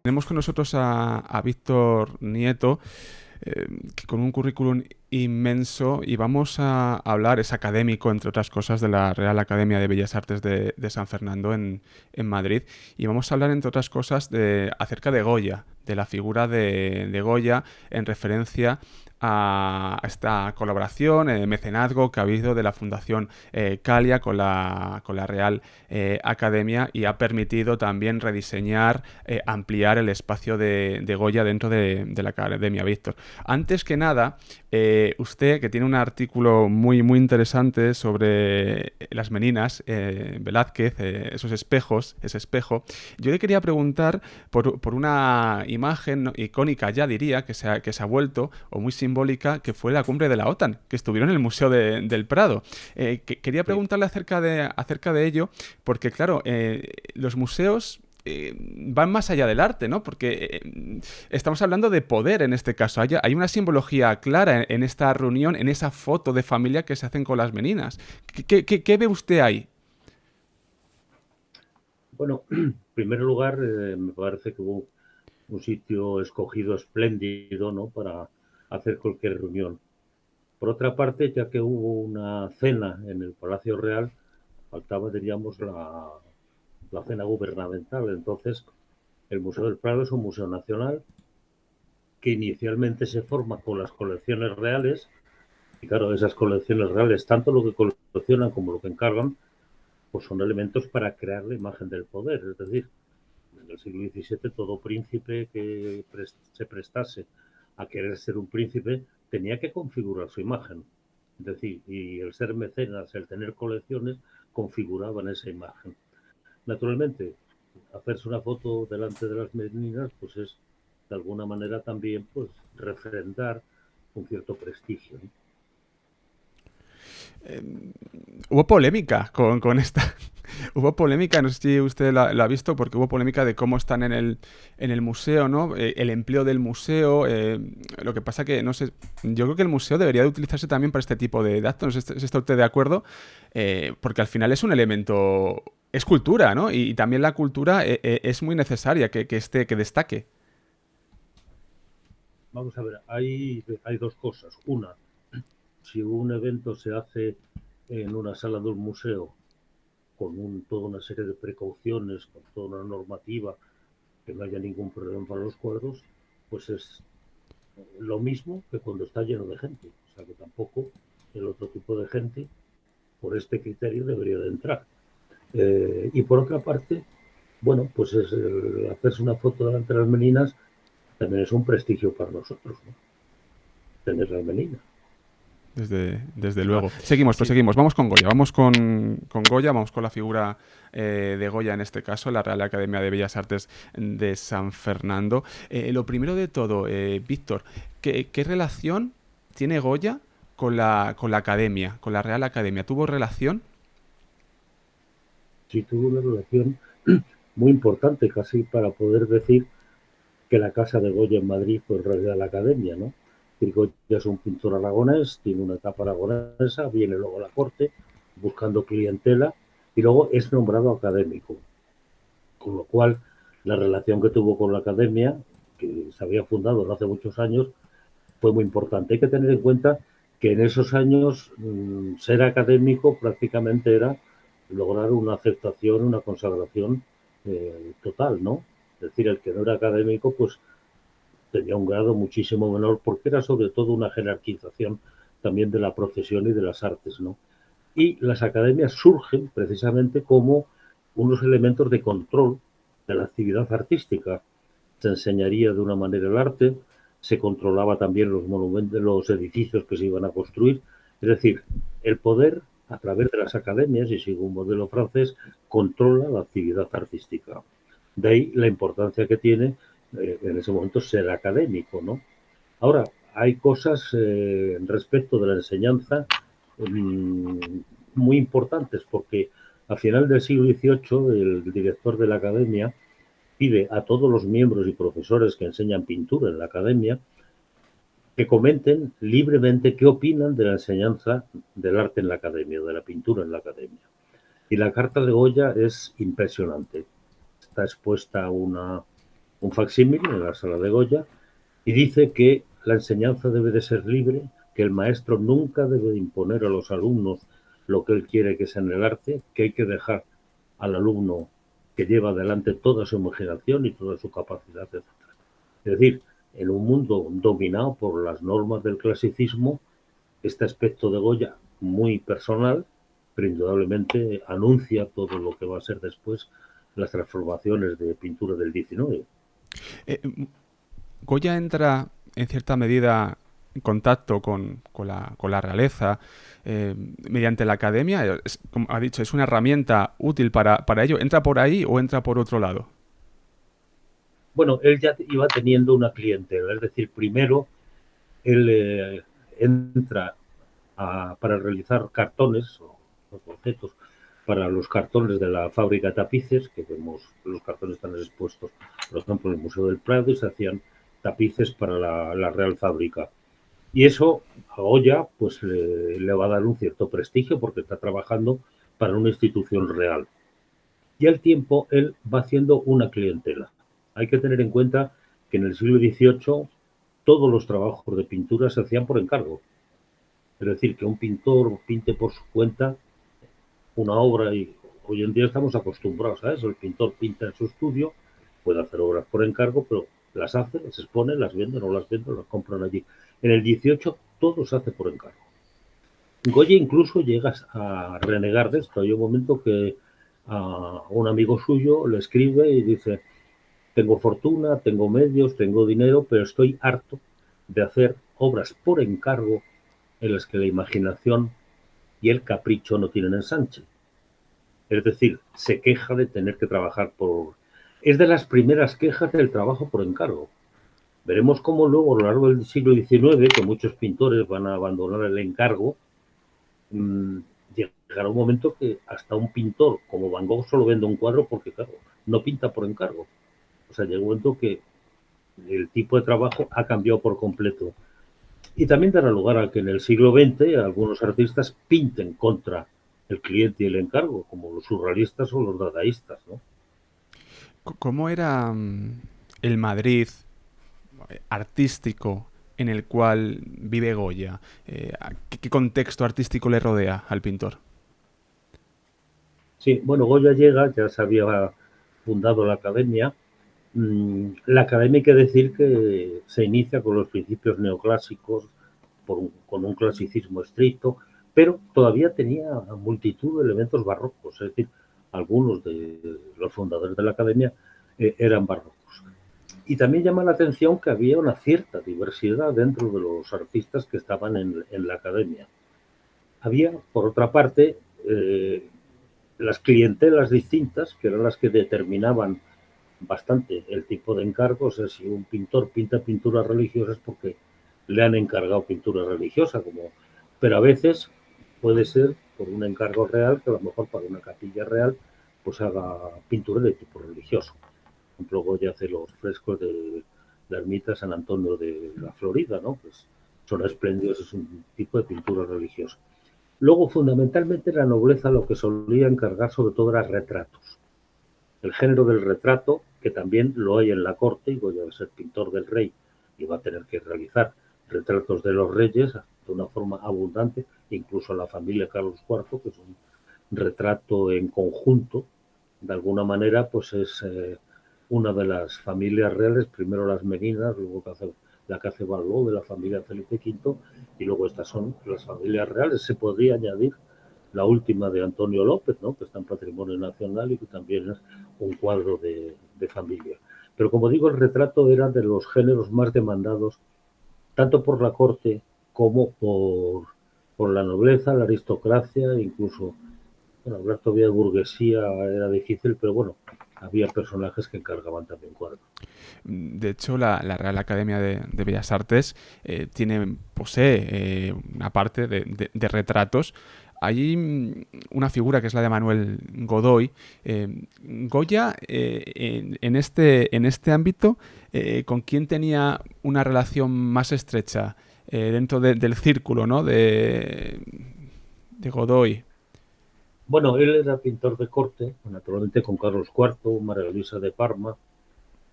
Tenemos con nosotros a Víctor Nieto, con un currículum inmenso y vamos a hablar, es académico, entre otras cosas, de la Real Academia de Bellas Artes de San Fernando en Madrid y vamos a hablar, entre otras cosas, acerca de Goya, de la figura de Goya en referencia a esta colaboración, mecenazgo que ha habido de la Fundación Calia con la Real Academia y ha permitido también rediseñar, ampliar el espacio de Goya dentro de la Academia. Víctor, antes que nada, usted, que tiene un artículo muy, muy interesante sobre las meninas, Velázquez, esos espejos, ese espejo, yo le quería preguntar por una imagen, ¿no?, icónica, ya diría, que se ha vuelto, o muy simbólica, que fue la cumbre de la OTAN, que estuvieron en el Museo del Prado. Quería Sí. preguntarle acerca de ello, porque claro, los museos van más allá del arte, ¿no? Porque estamos hablando de poder en este caso. Hay una simbología clara en esta reunión, en esa foto de familia que se hacen con las meninas. ¿Qué ve usted ahí? Bueno, en primer lugar, me parece que hubo un sitio escogido espléndido, ¿no?, para hacer cualquier reunión. Por otra parte, ya que hubo una cena en el Palacio Real, faltaba, diríamos, la cena gubernamental. Entonces, el Museo del Prado es un museo nacional que inicialmente se forma con las colecciones reales. Y claro, esas colecciones reales, tanto lo que coleccionan como lo que encargan, pues son elementos para crear la imagen del poder. Es decir, en el siglo XVII todo príncipe que se prestase a querer ser un príncipe tenía que configurar su imagen. Es decir, y el ser mecenas, el tener colecciones, configuraban esa imagen. Naturalmente, hacerse una foto delante de las meninas, pues es de alguna manera también pues refrendar un cierto prestigio, ¿no? Eh, Hubo polémica con esta. Hubo polémica, no sé si usted la ha visto, porque hubo polémica de cómo están en el museo, ¿no? El empleo del museo. Lo que pasa que, no sé, yo creo que el museo debería de utilizarse también para este tipo de actos. No sé si está usted de acuerdo, porque al final es un elemento, es cultura, ¿no? Y también la cultura es muy necesaria que destaque. Vamos a ver, hay dos cosas. Una, si un evento se hace en una sala de un museo con toda una serie de precauciones, con toda una normativa, que no haya ningún problema para los cuadros, pues es lo mismo que cuando está lleno de gente. O sea que tampoco el otro tipo de gente, por este criterio, debería de entrar. Y por otra parte, bueno, pues hacerse una foto delante de las meninas también es un prestigio para nosotros, ¿no? Tener las meninas. Desde Ah, luego. Seguimos, pues sí. seguimos. Vamos con Goya. Vamos con Goya, vamos con la figura de Goya en este caso, la Real Academia de Bellas Artes de San Fernando. Lo primero de todo, Víctor, ¿qué relación tiene Goya con la Academia, con la Real Academia? ¿Tuvo relación? Sí tuvo una relación muy importante, casi para poder decir que la casa de Goya en Madrid fue en realidad la Academia, ¿no? Y Goya es un pintor aragonés, tiene una etapa aragonesa, viene luego a la corte buscando clientela y luego es nombrado académico. Con lo cual, la relación que tuvo con la Academia, que se había fundado no hace muchos años, fue muy importante. Hay que tener en cuenta que en esos años ser académico prácticamente era lograr una aceptación, una consagración total, ¿no? Es decir, el que no era académico, pues tenía un grado muchísimo menor, porque era sobre todo una jerarquización también de la profesión y de las artes, ¿no? Y las academias surgen precisamente como unos elementos de control de la actividad artística. Se enseñaría de una manera el arte, se controlaba también los monumentos, los edificios que se iban a construir. Es decir, el poder, a través de las academias, y sigue un modelo francés, controla la actividad artística. De ahí la importancia que tiene en ese momento ser académico, ¿no? Ahora, hay cosas respecto de la enseñanza muy importantes, porque a final del siglo XVIII el director de la academia pide a todos los miembros y profesores que enseñan pintura en la academia que comenten libremente qué opinan de la enseñanza del arte en la academia, de la pintura en la academia. Y la carta de Goya es impresionante. Está expuesta un facsímil en la sala de Goya y dice que la enseñanza debe de ser libre, que el maestro nunca debe de imponer a los alumnos lo que él quiere que sea en el arte, que hay que dejar al alumno que lleva adelante toda su imaginación y toda su capacidad, etc. Es decir, en un mundo dominado por las normas del clasicismo, este aspecto de Goya muy personal, pero indudablemente anuncia todo lo que va a ser después las transformaciones de pintura del 19. Eh, Goya entra en cierta medida en contacto con la realeza mediante la academia. Como ha dicho, es una herramienta útil para ello. ¿Entra por ahí o entra por otro lado? Bueno, él ya iba teniendo una clientela, es decir, primero él entra para realizar cartones o bocetos para los cartones de la fábrica de tapices, que vemos los cartones están expuestos, por ejemplo, en el Museo del Prado, y se hacían tapices para la Real Fábrica. Y eso a Goya pues le va a dar un cierto prestigio porque está trabajando para una institución real. Y al tiempo él va haciendo una clientela. Hay que tener en cuenta que en el siglo XVIII todos los trabajos de pintura se hacían por encargo. Es decir, que un pintor pinte por su cuenta una obra y hoy en día estamos acostumbrados a eso. El pintor pinta en su estudio, puede hacer obras por encargo, pero las hace, las expone, las vende, no las vende, las compran allí. En el 18 todo se hace por encargo. Goya incluso llega a renegar de esto. Hay un momento que a un amigo suyo le escribe y dice: tengo fortuna, tengo medios, tengo dinero, pero estoy harto de hacer obras por encargo en las que la imaginación y el capricho no tienen ensanche. Es decir, se queja de tener que trabajar por... Es de las primeras quejas del trabajo por encargo. Veremos cómo luego, a lo largo del siglo XIX, que muchos pintores van a abandonar el encargo, llegará un momento que hasta un pintor como Van Gogh solo vende un cuadro porque, claro, no pinta por encargo. O sea, llega un momento que el tipo de trabajo ha cambiado por completo. Y también dará lugar a que en el siglo XX algunos artistas pinten contra el cliente y el encargo, como los surrealistas o los dadaístas, ¿no? ¿Cómo era el Madrid artístico en el cual vive Goya? ¿Qué contexto artístico le rodea al pintor? Sí, bueno, Goya llega, ya se había fundado la academia. La academia hay que decir que se inicia con los principios neoclásicos, con un clasicismo estricto, pero todavía tenía multitud de elementos barrocos, es decir, algunos de los fundadores de la academia eran barrocos. Y también llama la atención que había una cierta diversidad dentro de los artistas que estaban en la academia. Había, por otra parte, las clientelas distintas, que eran las que determinaban bastante el tipo de encargos. Es si un pintor pinta pinturas religiosas porque le han encargado pintura religiosa, pero a veces puede ser por un encargo real que a lo mejor para una capilla real pues haga pintura de tipo religioso. Por ejemplo, Goya hace los frescos de la ermita San Antonio de la Florida, ¿no? Pues son espléndidos, es un tipo de pintura religiosa. Luego, fundamentalmente, la nobleza lo que solía encargar sobre todo era retratos. El género del retrato, que también lo hay en la corte, y Goya va a ser pintor del rey y va a tener que realizar retratos de los reyes de una forma abundante, incluso la familia Carlos IV, que es un retrato en conjunto, de alguna manera, pues es una de las familias reales, primero las Meninas, luego la que hace Valló de la familia Felipe V, y luego estas son las familias reales. Se podría añadir la última de Antonio López, ¿no? Que está en Patrimonio Nacional y que también es un cuadro de familia. Pero como digo, el retrato era de los géneros más demandados, tanto por la corte como por la nobleza, la aristocracia, incluso, bueno, hablar todavía de burguesía era difícil, pero bueno, había personajes que encargaban también cuadros. De hecho, la Real Academia de Bellas Artes posee una parte de retratos. Hay una figura que es la de Manuel Godoy. Goya, en este ámbito, ¿con quién tenía una relación más estrecha dentro del círculo, ¿no? de Godoy? Bueno, él era pintor de corte, naturalmente con Carlos IV, María Luisa de Parma,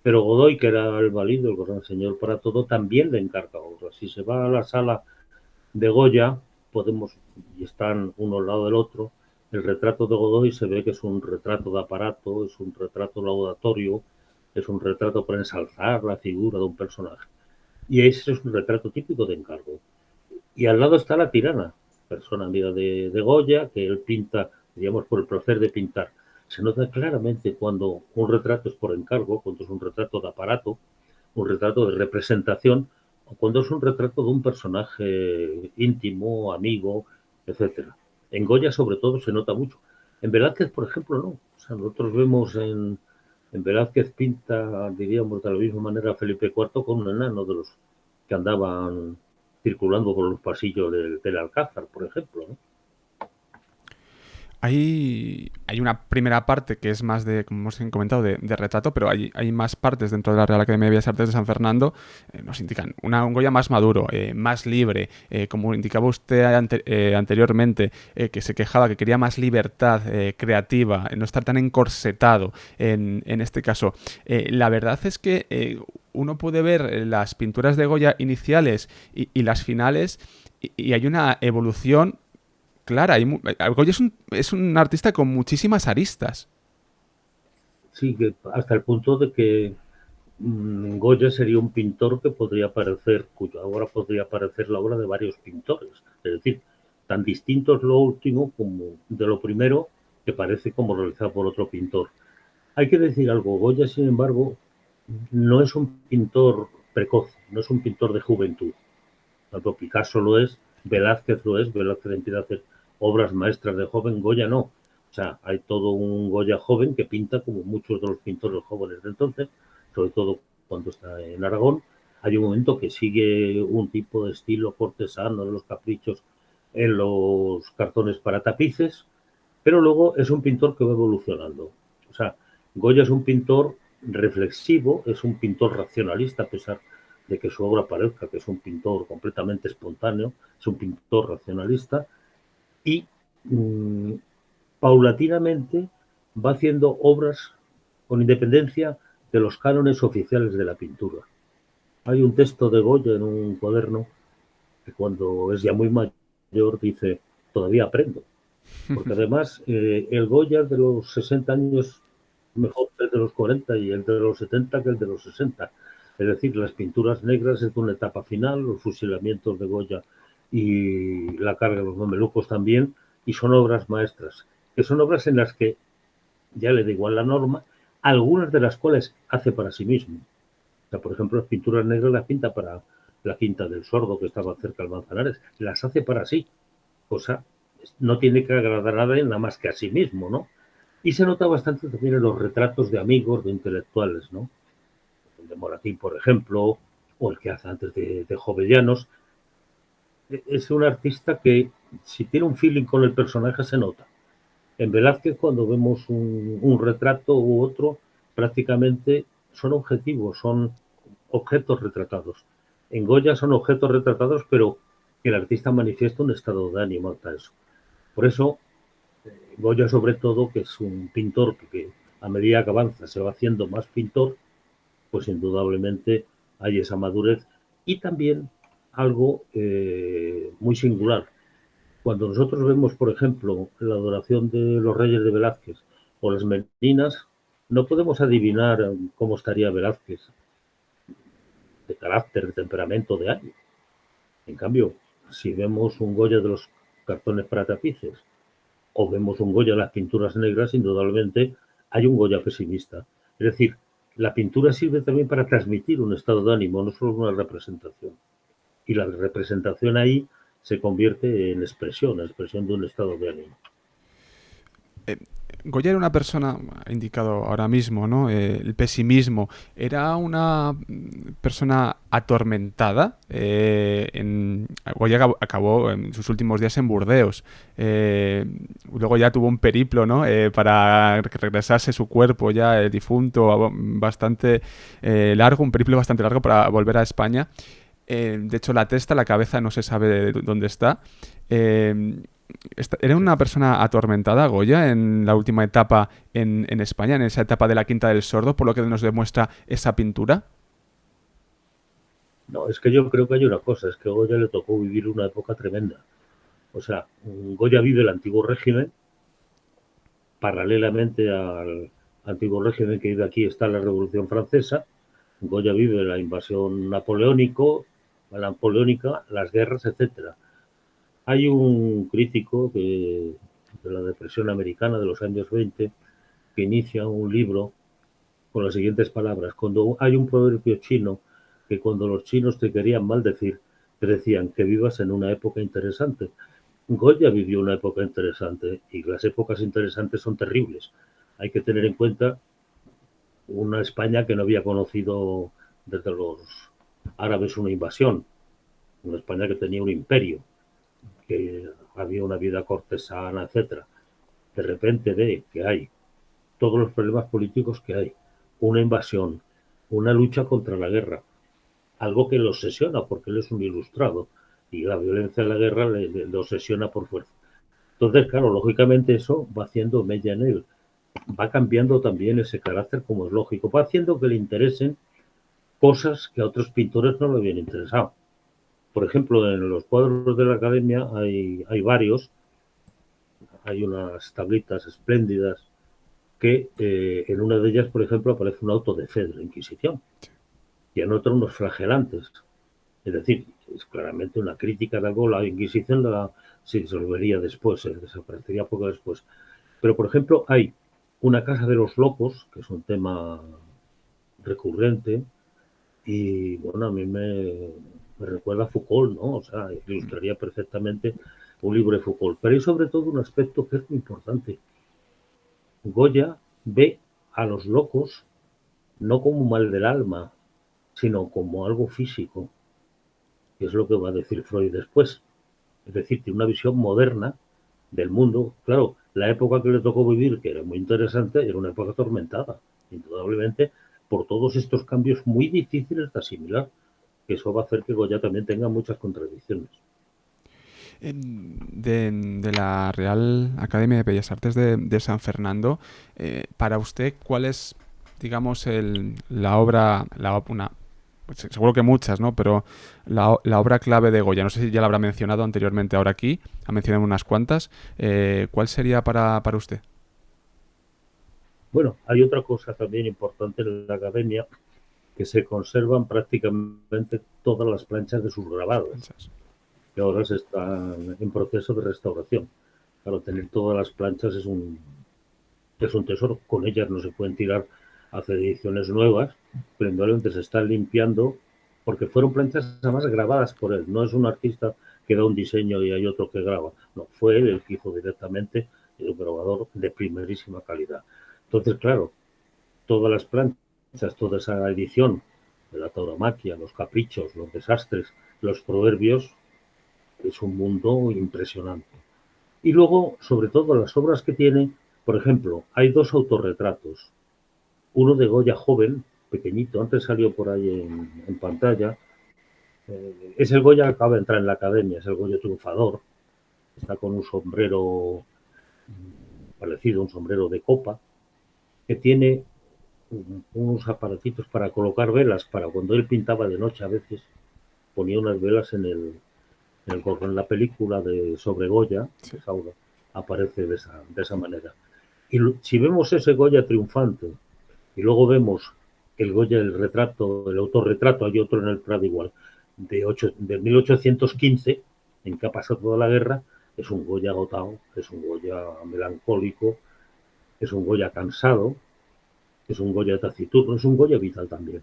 Pero Godoy, que era el válido, el gran señor para todo, también le encarga obras. Si se va a la sala de Goya, podemos, y están uno al lado del otro, el retrato de Godoy se ve que es un retrato de aparato, es un retrato laudatorio, es un retrato para ensalzar la figura de un personaje. Y ese es un retrato típico de encargo. Y al lado está la tirana, persona amiga de Goya, que él pinta, digamos, por el placer de pintar. Se nota claramente cuando un retrato es por encargo, cuando es un retrato de aparato, un retrato de representación, o cuando es un retrato de un personaje íntimo, amigo, etcétera. En Goya, sobre todo, se nota mucho. En Velázquez, por ejemplo, no. O sea, nosotros vemos en Velázquez pinta, diríamos, de la misma manera a Felipe IV con un enano de los que andaban circulando por los pasillos del Alcázar, por ejemplo, ¿no? Hay una primera parte que es más de, como hemos comentado, de retrato, pero hay más partes dentro de la Real Academia de Bellas Artes de San Fernando, nos indican un Goya más maduro, más libre, como indicaba usted anteriormente, que se quejaba, que quería más libertad creativa, no estar tan encorsetado en este caso. La verdad es que uno puede ver las pinturas de Goya iniciales y las finales y hay una evolución clara. Goya es un artista con muchísimas aristas. Sí, que hasta el punto de que Goya sería un pintor que podría parecer, cuya obra podría parecer la obra de varios pintores. Es decir, tan distinto es lo último como de lo primero que parece como realizado por otro pintor. Hay que decir algo, Goya, sin embargo, no es un pintor precoz, no es un pintor de juventud. Tanto Picasso lo es, Velázquez empieza a hacer obras maestras de joven, Goya no. O sea, hay todo un Goya joven que pinta como muchos de los pintores jóvenes de entonces, sobre todo cuando está en Aragón. Hay un momento que sigue un tipo de estilo cortesano de los caprichos en los cartones para tapices, pero luego es un pintor que va evolucionando. O sea, Goya es un pintor reflexivo, es un pintor racionalista, a pesar de que su obra parezca que es un pintor completamente espontáneo, es un pintor racionalista y paulatinamente va haciendo obras con independencia de los cánones oficiales de la pintura. Hay un texto de Goya en un cuaderno que cuando es ya muy mayor dice, todavía aprendo, porque además el Goya de los 60 años mejor que el de los 40 y el de los 70 que el de los 60. Es decir, las pinturas negras es de una etapa final, los fusilamientos de Goya y la carga de los mamelucos también, y son obras maestras, que son obras en las que, ya le da igual la norma, algunas de las cuales hace para sí mismo. O sea, por ejemplo, las pinturas negras las pinta para la Quinta del Sordo, que estaba cerca del Manzanares, las hace para sí. O sea, no tiene que agradar a nadie nada más que a sí mismo, ¿no? Y se nota bastante también en los retratos de amigos, de intelectuales, ¿no? El de Moratín, por ejemplo, o el que hace antes de Jovellanos. Es un artista que, si tiene un feeling con el personaje, se nota. En Velázquez, cuando vemos un retrato u otro, prácticamente son objetivos, son objetos retratados. En Goya son objetos retratados, pero el artista manifiesta un estado de ánimo hasta eso. Por eso, Goya, sobre todo, que es un pintor que a medida que avanza se va haciendo más pintor, pues indudablemente hay esa madurez y también algo muy singular. Cuando nosotros vemos, por ejemplo, la adoración de los reyes de Velázquez o las meninas, no podemos adivinar cómo estaría Velázquez de carácter, de temperamento, de año. En cambio, si vemos un Goya de los cartones para tapices o vemos un Goya en las pinturas negras, indudablemente hay un Goya pesimista. Es decir, la pintura sirve también para transmitir un estado de ánimo, no solo una representación. Y la representación ahí se convierte en expresión de un estado de ánimo. Eh, Goya era una persona, ha indicado ahora mismo, ¿no? El pesimismo. Era una persona atormentada. Goya acabó en sus últimos días en Burdeos. Luego ya tuvo un periplo, ¿no? Para que regresase su cuerpo ya difunto, bastante largo, un periplo bastante largo para volver a España. De hecho, la testa, la cabeza, no se sabe dónde está. Eh, ¿Era una persona atormentada, Goya, en la última etapa en España, en esa etapa de la Quinta del Sordo, por lo que nos demuestra esa pintura? No, es que yo creo que hay una cosa, es que a Goya le tocó vivir una época tremenda. O sea, Goya vive el antiguo régimen, paralelamente al antiguo régimen que vive aquí está la Revolución Francesa. Goya vive la invasión napoleónica, las guerras, etcétera. Hay un crítico de la depresión americana de los años 20 que inicia un libro con las siguientes palabras. Cuando hay un proverbio chino que cuando los chinos te querían maldecir, te decían que vivas en una época interesante. Goya vivió una época interesante y las épocas interesantes son terribles. Hay que tener en cuenta una España que no había conocido desde los árabes una invasión, una España que tenía un imperio, que había una vida cortesana, etcétera. De repente ve que hay todos los problemas políticos que hay, una invasión, una lucha contra la guerra, algo que lo obsesiona porque él es un ilustrado y la violencia de la guerra le obsesiona por fuerza. Entonces, claro, lógicamente eso va haciendo mella en él, va cambiando también ese carácter como es lógico, va haciendo que le interesen cosas que a otros pintores no le habían interesado. Por ejemplo, en los cuadros de la academia hay varios, hay unas tablitas espléndidas que en una de ellas, por ejemplo, aparece un auto de fe de la Inquisición y en otra unos flagelantes. Es decir, es claramente una crítica de algo. La Inquisición se disolvería después, desaparecería poco después. Pero, por ejemplo, hay una casa de los locos, que es un tema recurrente, y bueno, a mí me recuerda a Foucault, ¿no? O sea, ilustraría perfectamente un libro de Foucault. Pero hay sobre todo un aspecto que es muy importante. Goya ve a los locos no como un mal del alma, sino como algo físico, que es lo que va a decir Freud después. Es decir, tiene una visión moderna del mundo. Claro, la época que le tocó vivir, que era muy interesante, era una época atormentada, indudablemente, por todos estos cambios muy difíciles de asimilar, que eso va a hacer que Goya también tenga muchas contradicciones. De la Real Academia de Bellas Artes de San Fernando, para usted, ¿cuál es, digamos, la obra, pues seguro que muchas, ¿no? Pero la obra clave de Goya, no sé si ya la habrá mencionado anteriormente ahora aquí, ha mencionado unas cuantas, ¿cuál sería para usted? Bueno, hay otra cosa también importante en la academia, que se conservan prácticamente todas las planchas de sus grabados, que ahora se están en proceso de restauración. Claro, tener todas las planchas es un tesoro. Con ellas no se pueden tirar hacer ediciones nuevas, pero indudablemente se están limpiando porque fueron planchas además grabadas por él. No es un artista que da un diseño y hay otro que graba. No, fue él el que hizo directamente, un grabador de primerísima calidad. Entonces, claro, todas las planchas, toda esa edición de la tauromaquia, los caprichos, los desastres, los proverbios, es un mundo impresionante. Y luego, sobre todo, las obras que tiene, por ejemplo, hay dos autorretratos. Uno de Goya joven, pequeñito, antes salió por ahí en pantalla. Es el Goya que acaba de entrar en la academia, es el Goya triunfador. Está con un sombrero parecido, un sombrero de copa, que tiene unos aparatitos para colocar velas, para cuando él pintaba de noche a veces, ponía unas velas en la película de sobre Goya, Sí. de Saura, aparece de esa manera. Y si vemos ese Goya triunfante y luego vemos el Goya, el retrato, el autorretrato, hay otro en el Prado igual, de 1815, en que ha pasado toda la guerra, es un Goya agotado, es un Goya melancólico, es un Goya cansado, es un Goya taciturno, es un Goya vital también.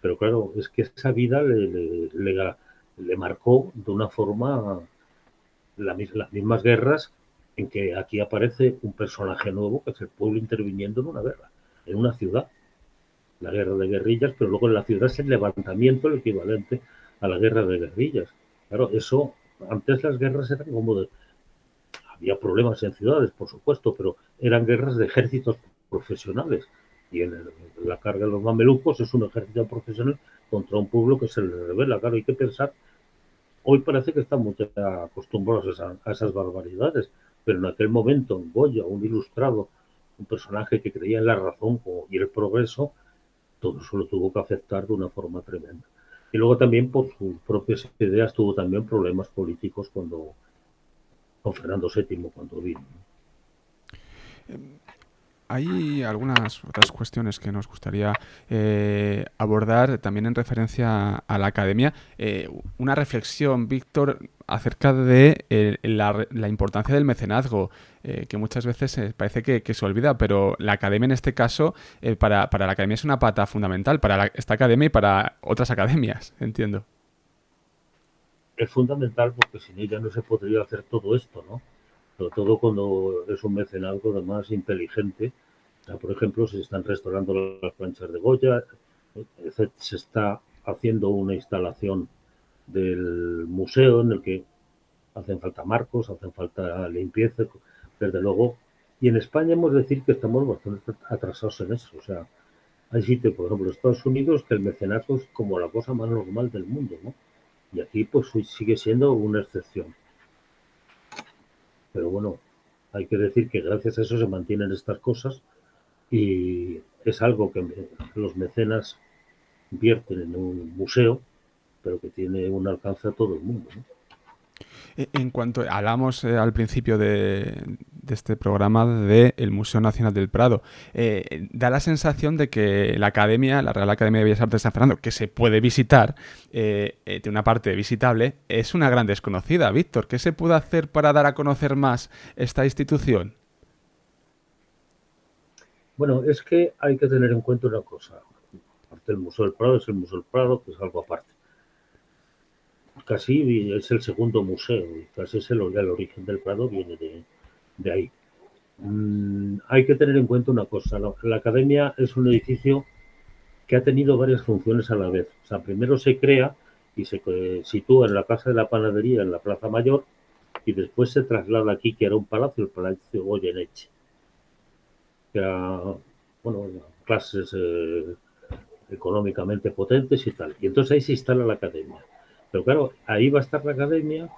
Pero claro, es que esa vida le marcó de una forma las mismas guerras en que aquí aparece un personaje nuevo, que es el pueblo interviniendo en una guerra, en una ciudad, la guerra de guerrillas, pero luego en la ciudad es el levantamiento, el equivalente a la guerra de guerrillas. Claro, eso, antes las guerras eran como de, había problemas en ciudades, por supuesto, pero eran guerras de ejércitos profesionales. Y la carga de los mamelucos es un ejército profesional contra un pueblo que se le revela. Claro, hay que pensar, hoy parece que estamos ya acostumbrados a esas barbaridades, pero en aquel momento, en Goya, un ilustrado, un personaje que creía en la razón y el progreso, todo eso lo tuvo que afectar de una forma tremenda. Y luego también por sus propias ideas tuvo también problemas políticos con Fernando VII cuando vino. Hay algunas otras cuestiones que nos gustaría abordar también en referencia a la academia. Una reflexión, Víctor, acerca de la importancia del mecenazgo, que muchas veces parece que se olvida, pero la academia en este caso, para la academia es una pata fundamental, para esta academia y para otras academias, entiendo. Es fundamental porque sin ella no se podría hacer todo esto, ¿no? Sobre todo cuando es un mecenazgo además inteligente. O sea, por ejemplo, se están restaurando las planchas de Goya, se está haciendo una instalación del museo en el que hacen falta marcos, hacen falta limpieza, desde luego. Y en España hemos de decir que estamos bastante atrasados en eso. O sea, hay sitios, por ejemplo, en Estados Unidos, que el mecenazgo es como la cosa más normal del mundo, ¿no? Y aquí pues sigue siendo una excepción. Pero bueno, hay que decir que gracias a eso se mantienen estas cosas y es algo que los mecenas invierten en un museo, pero que tiene un alcance a todo el mundo, ¿no? En cuanto hablamos al principio de este programa del Museo Nacional del Prado, da la sensación de que la Academia, la Real Academia de Bellas Artes de San Fernando, que se puede visitar, de una parte visitable, es una gran desconocida. Víctor, ¿qué se puede hacer para dar a conocer más esta institución? Bueno, es que hay que tener en cuenta una cosa. Aparte del Museo del Prado es el Museo del Prado, que es algo aparte. Casi es el segundo museo, y casi es el origen del Prado viene de ahí. Hay que tener en cuenta una cosa. La Academia es un edificio que ha tenido varias funciones a la vez. O sea, primero se crea y se sitúa en la Casa de la Panadería, en la Plaza Mayor, y después se traslada aquí, que era un palacio, el Palacio Goyeneche, que era, bueno, clases económicamente potentes y tal. Y entonces ahí se instala la academia. Pero claro, ahí va a estar la academia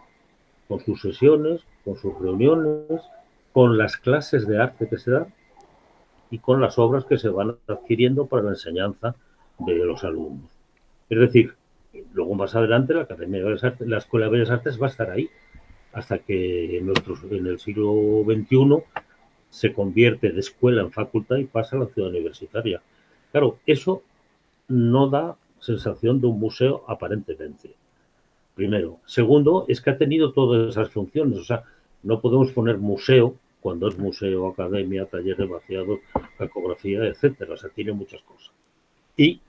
con sus sesiones, con sus reuniones, con las clases de arte que se dan y con las obras que se van adquiriendo para la enseñanza de los alumnos. Es decir, luego más adelante la Academia de Bellas Artes, la Escuela de Bellas Artes va a estar ahí hasta que en el siglo XXI se convierte de escuela en facultad y pasa a la ciudad universitaria. Claro, eso no da sensación de un museo aparentemente. Primero. Segundo, es que ha tenido todas esas funciones. O sea, no podemos poner museo cuando es museo, academia, taller de vaciado, cacografía, etcétera. O sea, tiene muchas cosas. Y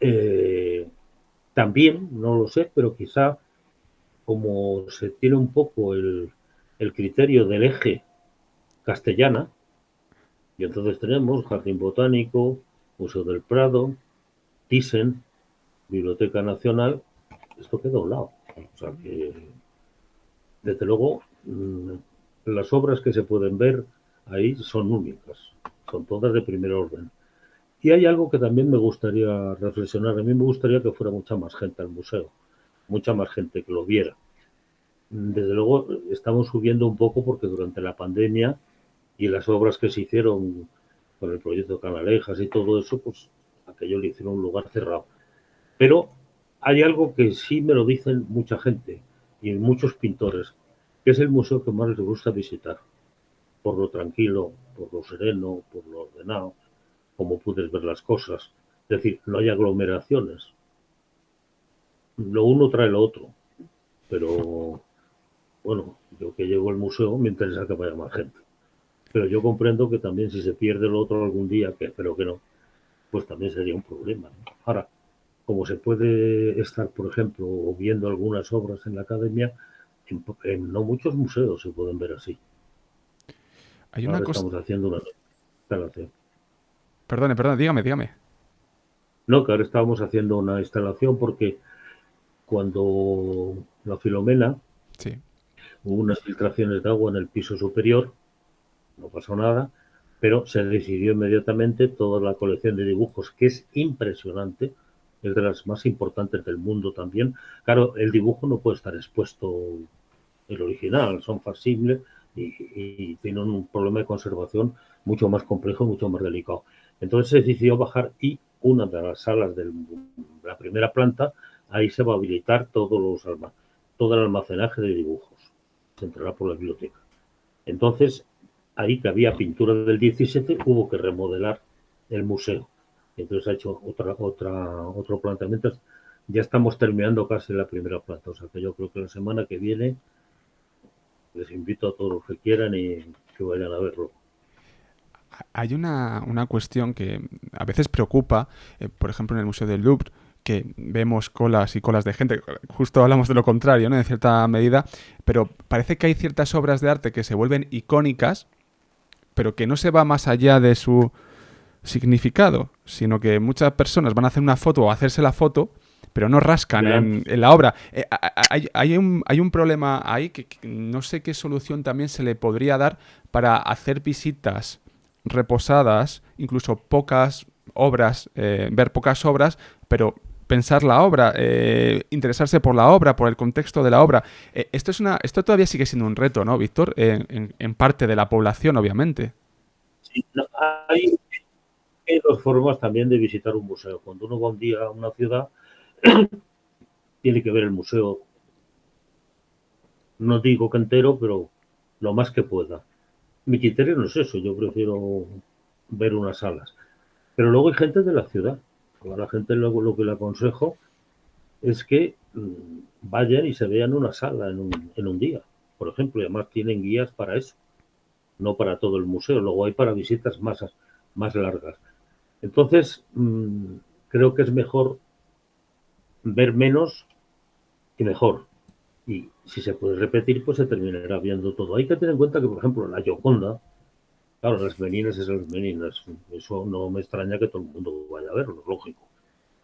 también, no lo sé, pero quizá como se tiene un poco el criterio del eje castellana, y entonces tenemos Jardín Botánico, Museo del Prado, Thyssen, Biblioteca Nacional, esto queda a un lado. O sea que, desde luego, las obras que se pueden ver ahí son únicas, son todas de primer orden. Y hay algo que también me gustaría reflexionar. A mí me gustaría que fuera mucha más gente al museo, mucha más gente que lo viera. Desde luego, estamos subiendo un poco porque durante la pandemia y las obras que se hicieron con el proyecto Canalejas y todo eso, pues aquello le hicieron un lugar cerrado. Pero hay algo que sí me lo dicen mucha gente y muchos pintores, que es el museo que más les gusta visitar, por lo tranquilo, por lo sereno, por lo ordenado, como puedes ver las cosas. Es decir, no hay aglomeraciones. Lo uno trae lo otro, pero bueno, yo que llego al museo me interesa que vaya más gente. Pero yo comprendo que también si se pierde lo otro algún día, que espero que no, pues también sería un problema, ¿no? Ahora, como se puede estar, por ejemplo, viendo algunas obras en la academia, en no muchos museos se pueden ver así. Hay una Ahora cosa... estamos haciendo una instalación. Perdone, dígame. No, que ahora estábamos haciendo una instalación porque cuando la Filomena Sí. hubo unas filtraciones de agua en el piso superior, no pasó nada, pero se decidió inmediatamente toda la colección de dibujos, que es impresionante, es de las más importantes del mundo también. Claro, el dibujo no puede estar expuesto el original, son facsibles y tienen un problema de conservación mucho más complejo, mucho más delicado. Entonces se decidió bajar y una de las salas de la primera planta, ahí se va a habilitar todo el almacenaje de dibujos. Se entrará por la biblioteca. Entonces, ahí que había pintura del 17, hubo que remodelar el museo. Entonces ha hecho otro planteamiento. Ya estamos terminando casi la primera planta, o sea que yo creo que la semana que viene les invito a todos los que quieran y que vayan a verlo. Hay una cuestión que a veces preocupa, por ejemplo, en el Museo del Louvre, que vemos colas y colas de gente, justo hablamos de lo contrario, ¿no? En cierta medida, pero parece que hay ciertas obras de arte que se vuelven icónicas, pero que no se va más allá de su significado, sino que muchas personas van a hacer una foto o a hacerse la foto, pero no rascan Ya, en la obra. Hay un problema ahí que no sé qué solución también se le podría dar para hacer visitas reposadas, incluso pocas obras, ver pocas obras, pero pensar la obra, interesarse por la obra, por el contexto de la obra. Esto todavía sigue siendo un reto, ¿no, Víctor? En parte de la población, obviamente. sí, no, hay dos formas también de visitar un museo. Cuando uno va un día a una ciudad, tiene que ver el museo, no digo que entero, pero lo más que pueda. Mi criterio no es eso, yo prefiero ver unas salas. Pero luego hay gente de la ciudad. A la gente luego lo que le aconsejo es que vayan y se vean una sala en un día, por ejemplo, y además tienen guías para eso, no para todo el museo, luego hay para visitas más largas. Entonces, creo que es mejor ver menos y mejor. Y si se puede repetir, pues se terminará viendo todo. Hay que tener en cuenta que, por ejemplo, la Gioconda, claro, las meninas es las meninas, eso no me extraña que todo el mundo vaya a verlo, lógico.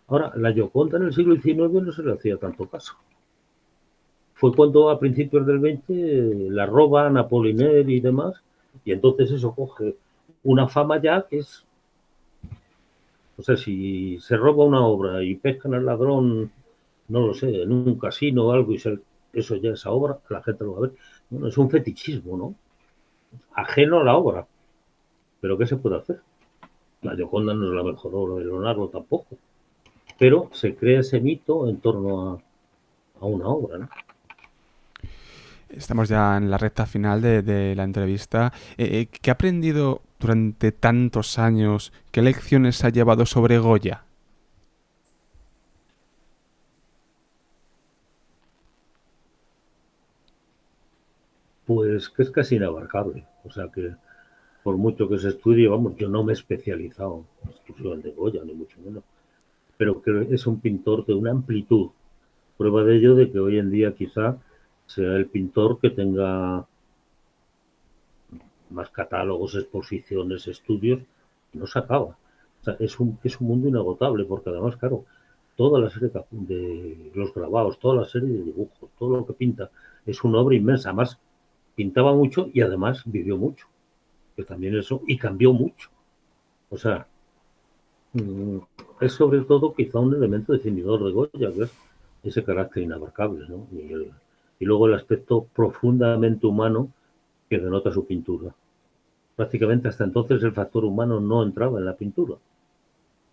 Ahora, la Gioconda en el siglo XIX no se le hacía tanto caso. Fue cuando a principios del 20 la roban a Poliner y demás, y entonces eso coge una fama ya que es, o sea, si se roba una obra y pescan al ladrón, no lo sé, en un casino o algo, eso ya esa obra, la gente lo va a ver. Bueno, es un fetichismo, ¿no? Ajeno a la obra, pero ¿qué se puede hacer? La Gioconda no es la mejor obra de Leonardo tampoco, pero se crea ese mito en torno a una obra, ¿no? Estamos ya en la recta final de la entrevista. ¿Qué ha aprendido durante tantos años? ¿Qué lecciones ha llevado sobre Goya? Pues que es casi inabarcable. O sea que por mucho que se estudie, vamos, yo no me he especializado exclusivamente en Goya, ni mucho menos, pero que es un pintor de una amplitud. Prueba de ello de que hoy en día quizá sea el pintor que tenga más catálogos, exposiciones, estudios, no se acaba. O sea, es un mundo inagotable, porque además, claro, toda la serie de los grabados, toda la serie de dibujos, todo lo que pinta, es una obra inmensa. Además, pintaba mucho y además vivió mucho, que también eso, y cambió mucho. O sea, mm, es sobre todo quizá un elemento definidor de Goya, que es ese carácter inabarcable, ¿no? Y luego el aspecto profundamente humano que denota su pintura. Prácticamente hasta entonces el factor humano no entraba en la pintura.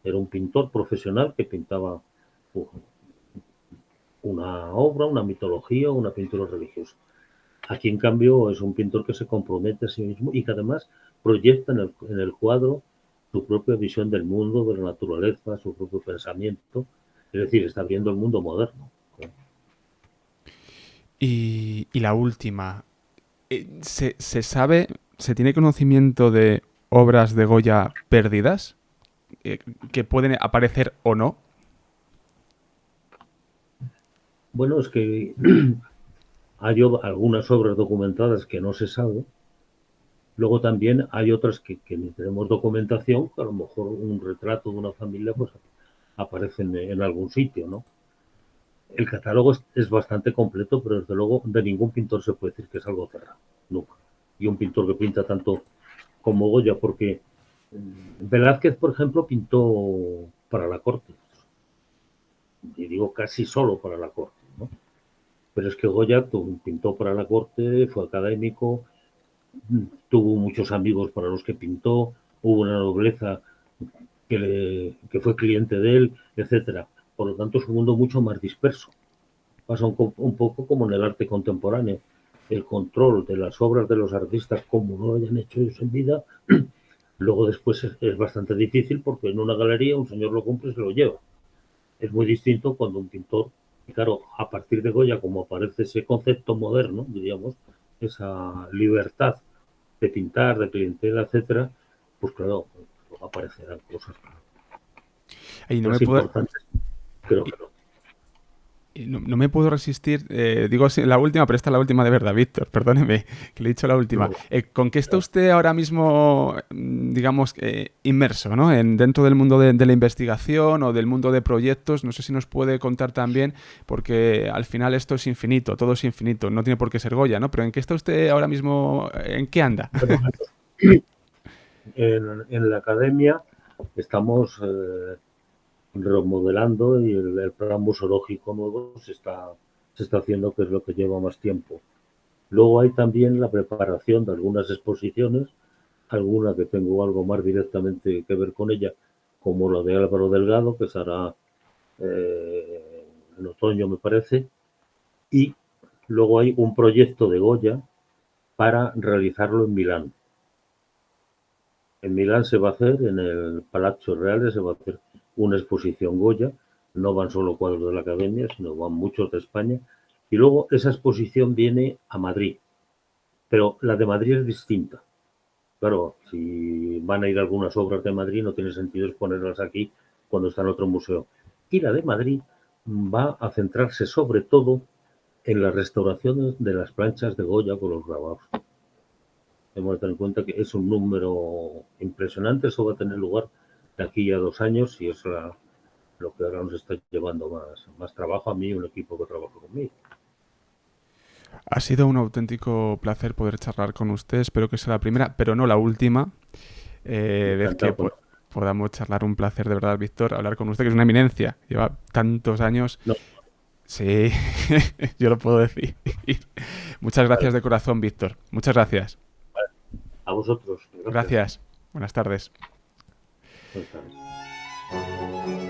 Era un pintor profesional que pintaba una obra, una mitología, una pintura religiosa. Aquí, en cambio, es un pintor que se compromete a sí mismo y que además proyecta en el cuadro su propia visión del mundo, de la naturaleza, su propio pensamiento. Es decir, está viendo el mundo moderno. Y la última. ¿Se sabe, se tiene conocimiento de obras de Goya perdidas? Que pueden aparecer o no. Bueno, es que hay algunas obras documentadas que no se sabe. Luego también hay otras que ni tenemos documentación, que a lo mejor un retrato de una familia pues aparece en algún sitio, ¿no? El catálogo es bastante completo, pero desde luego de ningún pintor se puede decir que es algo cerrado, nunca. Y un pintor que pinta tanto como Goya, porque Velázquez, por ejemplo, pintó para la corte, y digo casi solo para la corte, ¿no? Pero es que Goya pintó para la corte, fue académico, tuvo muchos amigos para los que pintó, hubo una nobleza que fue cliente de él, etcétera. Por lo tanto, es un mundo mucho más disperso. Pasa un poco como en el arte contemporáneo. El control de las obras de los artistas, como no lo hayan hecho ellos en vida, luego después es bastante difícil porque en una galería un señor lo compra y se lo lleva. Es muy distinto cuando un pintor, y claro, a partir de Goya, como aparece ese concepto moderno, diríamos, esa libertad de pintar, de clientela, etcétera, pues claro, aparecerán cosas Y no me más puedo, importantes. Creo que no. y no me puedo resistir, digo la última, pero esta es la última de verdad, Víctor, perdóneme, que le he dicho la última. No, ¿Con qué está usted ahora mismo, digamos, inmerso, ¿no? Dentro del mundo de la investigación o del mundo de proyectos? No sé si nos puede contar también, porque al final esto es infinito, todo es infinito, no tiene por qué ser Goya, ¿no? Pero ¿en qué está usted ahora mismo, en qué anda? bueno, en la academia estamos remodelando y el plan museológico nuevo se está haciendo, que es lo que lleva más tiempo. Luego hay también la preparación de algunas exposiciones, alguna que tengo algo más directamente que ver con ella, como la de Álvaro Delgado, que se hará en otoño, me parece, y luego hay un proyecto de Goya para realizarlo en Milán. En Milán se va a hacer, en el Palazzo Reale, se va a hacer una exposición Goya. No van solo cuadros de la Academia, sino van muchos de España. Y luego esa exposición viene a Madrid. Pero la de Madrid es distinta. Claro, si van a ir algunas obras de Madrid, no tiene sentido exponerlas aquí cuando está en otro museo. Y la de Madrid va a centrarse sobre todo en la restauración de las planchas de Goya con los grabados. Hemos de tener en cuenta que es un número impresionante. Eso va a tener lugar de aquí a 2 años y es lo que ahora nos está llevando más trabajo a mí y un equipo que trabaja conmigo. Ha sido un auténtico placer poder charlar con usted. Espero que sea la primera, pero no la última, vez que Encantado. podamos charlar. Un placer, de verdad, Víctor, hablar con usted, que es una eminencia. Lleva tantos años. No, Sí, yo lo puedo decir. Muchas vale, gracias de corazón, Víctor. Muchas gracias. vale. A vosotros. Gracias. Gracias. Buenas tardes. Buenas tardes.